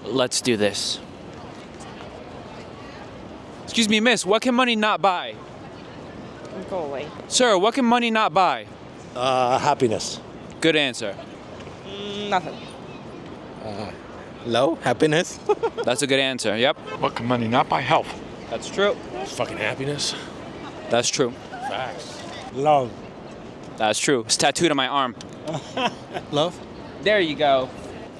Let's do this. Excuse me, miss, what can money not buy? Go away. Sir, what can money not buy? Happiness. Good answer. Nothing. Low? Happiness? That's a good answer, yep. What can money not buy? Health. That's true. Fucking happiness. That's true. Facts. Love. That's true. It's tattooed on my arm. Love? There you go.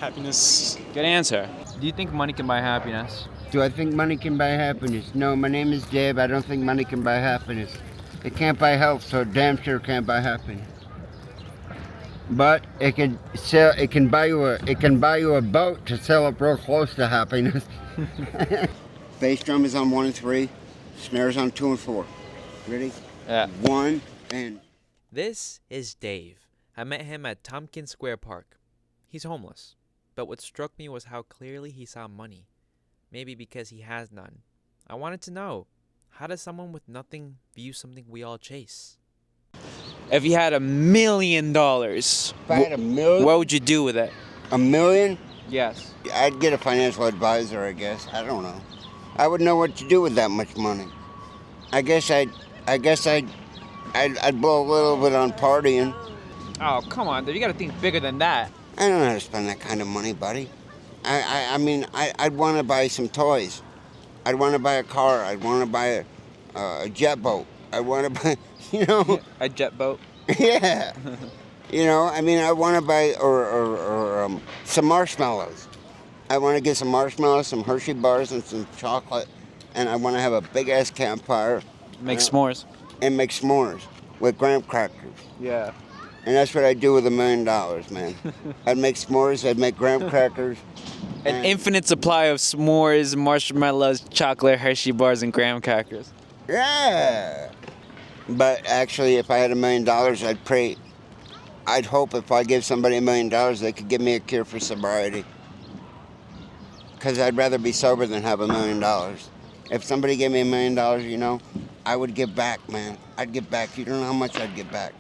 Happiness. Good answer. Do you think money can buy happiness? Do I think money can buy happiness? No, my name is Dave. I don't think money can buy happiness. It can't buy health, so it damn sure can't buy happiness. But it can sell. It can buy you a boat to sell up real close to happiness. Bass drum is on 1 and 3, snares on 2 and 4. Ready? Yeah. 1 and. This is Dave. I met him at Tompkins Square Park. He's homeless, but what struck me was how clearly he saw money. Maybe because he has none. I wanted to know, how does someone with nothing view something we all chase? If you had $1 million, If I had $1 million. what would you do with it? $1 million? Yes. I'd get a financial advisor, I guess. I don't know. I would know what to do with that much money. I guess I'd blow a little bit on partying. Oh, come on, dude. You gotta think bigger than that. I don't know how to spend that kind of money, buddy. I mean, I'd want to buy some toys. I'd want to buy a car. I'd want to buy a jet boat. I want to buy, A jet boat. yeah. I mean, I want to buy or some marshmallows. I want to get some marshmallows, some Hershey bars, and some chocolate. And I want to have a big-ass campfire. Make s'mores. And make s'mores with graham crackers. Yeah. And that's what I'd do with $1 million, man. I'd make s'mores, I'd make graham crackers. An infinite supply of s'mores, marshmallows, chocolate, Hershey bars, and graham crackers. Yeah. But actually, if I had $1 million, I'd hope if I give somebody $1 million, they could give me a cure for sobriety. Because I'd rather be sober than have $1 million. If somebody gave me $1 million, I would give back, man. I'd give back. You don't know how much I'd give back.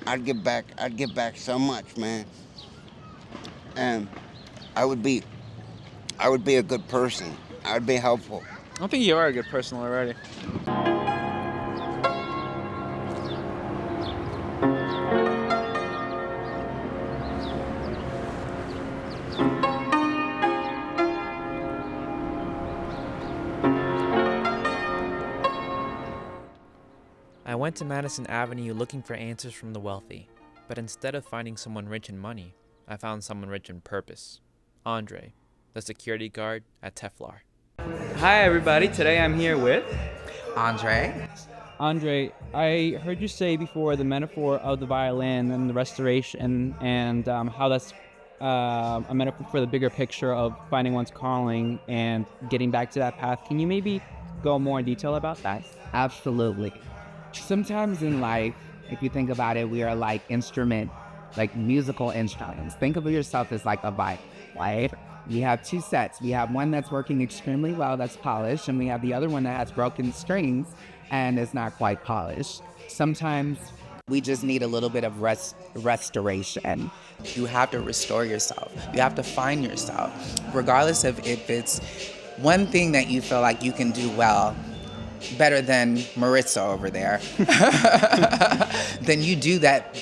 I'd give back so much, man. And I would be a good person. I would be helpful. I think you are a good person already. I went to Madison Avenue looking for answers from the wealthy, but instead of finding someone rich in money, I found someone rich in purpose. Andre, the security guard at Teflar. Hi everybody, today I'm here with Andre. Andre. I heard you say before the metaphor of the violin and the restoration and how that's a metaphor for the bigger picture of finding one's calling and getting back to that path. Can you maybe go more in detail about that? Absolutely. Sometimes in life, if you think about it, we are like musical instruments. Think of yourself as like a violin, right? We have two sets. We have one that's working extremely well, that's polished, and we have the other one that has broken strings and is not quite polished. Sometimes we just need a little bit of restoration. You have to restore yourself. You have to find yourself. Regardless of if it's one thing that you feel like you can do well, better than Maritza over there, then you do that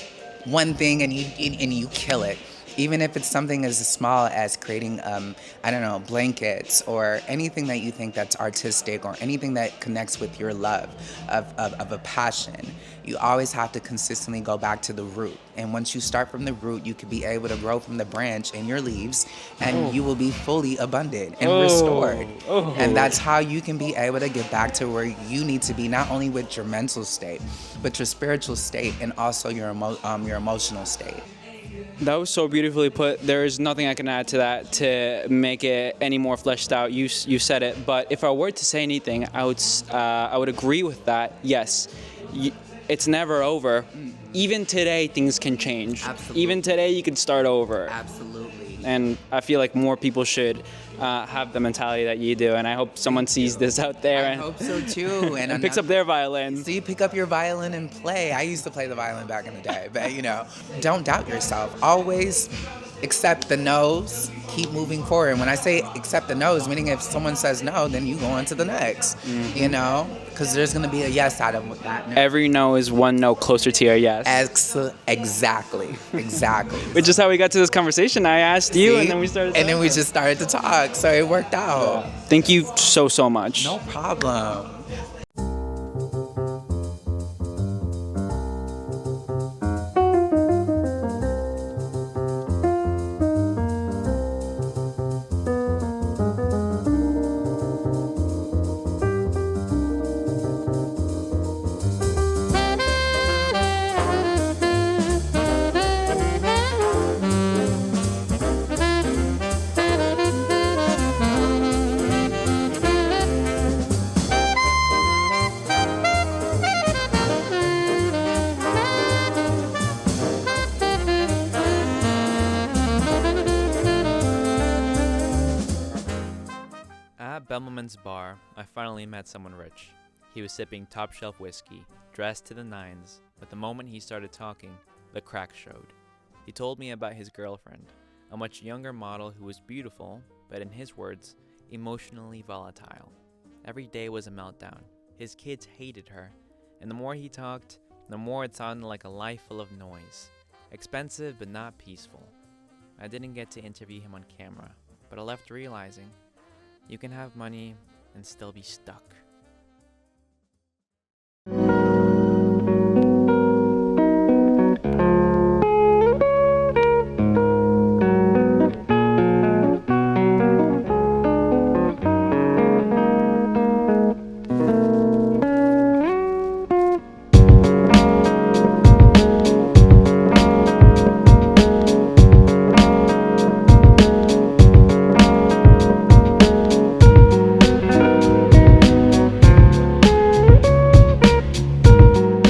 one thing and you kill it. Even if it's something as small as creating, blankets or anything that you think that's artistic or anything that connects with your love of a passion, you always have to consistently go back to the root. And once you start from the root, you could be able to grow from the branch and your leaves, and you will be fully abundant and restored. And that's how you can be able to get back to where you need to be, not only with your mental state, but your spiritual state and also your emotional state. That was so beautifully put. There is nothing I can add to that to make it any more fleshed out. You said it, but if I were to say anything, I would agree with that. Yes, it's never over. Even today, things can change. Absolutely. Even today, you can start over. Absolutely. And I feel like more people should have the mentality that you do, and I hope someone sees this out there I hope so too. And picks up their violin. So you pick up your violin and play. I used to play the violin back in the day, but don't doubt yourself. Always, accept the no's, keep moving forward. And when I say accept the no's, meaning if someone says no, then you go on to the next, you know? Because there's going to be a yes out of that no. Every no is one no closer to your yes. Exactly. Which is how we got to this conversation. I asked you, and then we started. And then we just started to talk, so it worked out. Thank you so much. No problem. At Bemelmans Bar, I finally met someone rich. He was sipping top-shelf whiskey, dressed to the nines, but the moment he started talking, the crack showed. He told me about his girlfriend, a much younger model who was beautiful, but in his words, emotionally volatile. Every day was a meltdown. His kids hated her, and the more he talked, the more it sounded like a life full of noise. Expensive, but not peaceful. I didn't get to interview him on camera, but I left realizing you can have money and still be stuck.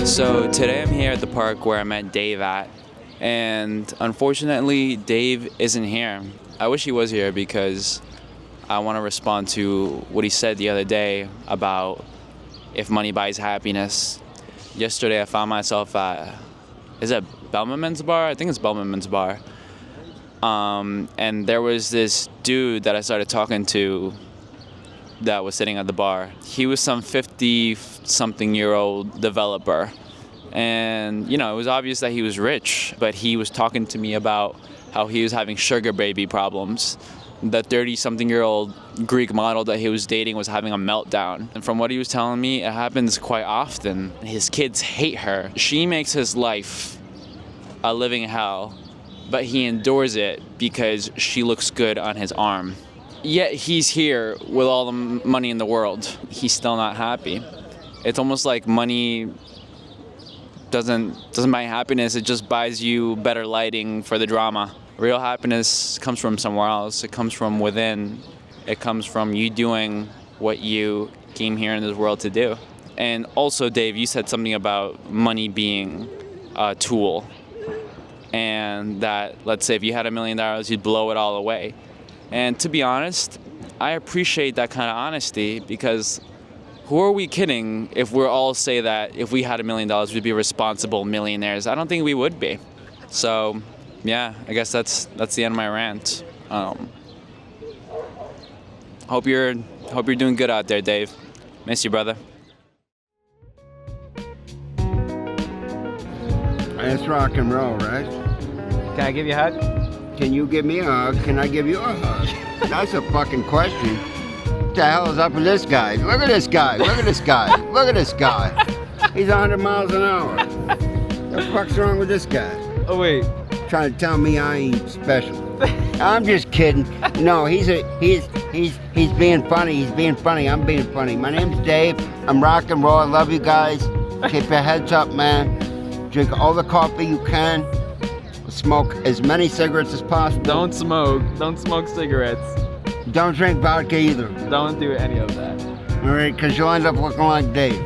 So today I'm here at the park where I met Dave at, and unfortunately Dave isn't here. I wish he was here because I want to respond to what he said the other day about if money buys happiness. Yesterday I found myself at, is it Bemelmans Bar? I think it's Bemelmans Bar. And there was this dude that I started talking to that was sitting at the bar. He was some 50-something-year-old developer. And, you know, it was obvious that he was rich, but he was talking to me about how he was having sugar baby problems. The 30-something-year-old Greek model that he was dating was having a meltdown. And from what he was telling me, it happens quite often. His kids hate her. She makes his life a living hell, but he endures it because she looks good on his arm. Yet he's here with all the money in the world. He's still not happy. It's almost like money doesn't buy happiness. It just buys you better lighting for the drama. Real happiness comes from somewhere else. It comes from within. It comes from you doing what you came here in this world to do. And also, Dave, you said something about money being a tool. And that, let's say, if you had $1 million, you'd blow it all away. And to be honest, I appreciate that kind of honesty, because who are we kidding if we're all say that if we had $1 million, we'd be responsible millionaires? I don't think we would be. So, yeah, I guess that's the end of my rant. Hope you're doing good out there, Dave. Miss you, brother. That's rock and roll, right? Can I give you a hug? Can you give me a hug? Can I give you a hug? That's a fucking question. What the hell is up with this guy? Look at this guy. Look at this guy. Look at this guy. He's 100 miles an hour. What the fuck's wrong with this guy? Oh, wait. Trying to tell me I ain't special. I'm just kidding. No, he's being funny. He's being funny. I'm being funny. My name's Dave. I'm rock and roll. I love you guys. Keep your heads up, man. Drink all the coffee you can. Smoke as many cigarettes as possible. Don't smoke. Don't smoke cigarettes. Don't drink vodka either. Don't do any of that. All right, because you'll end up looking like Dave.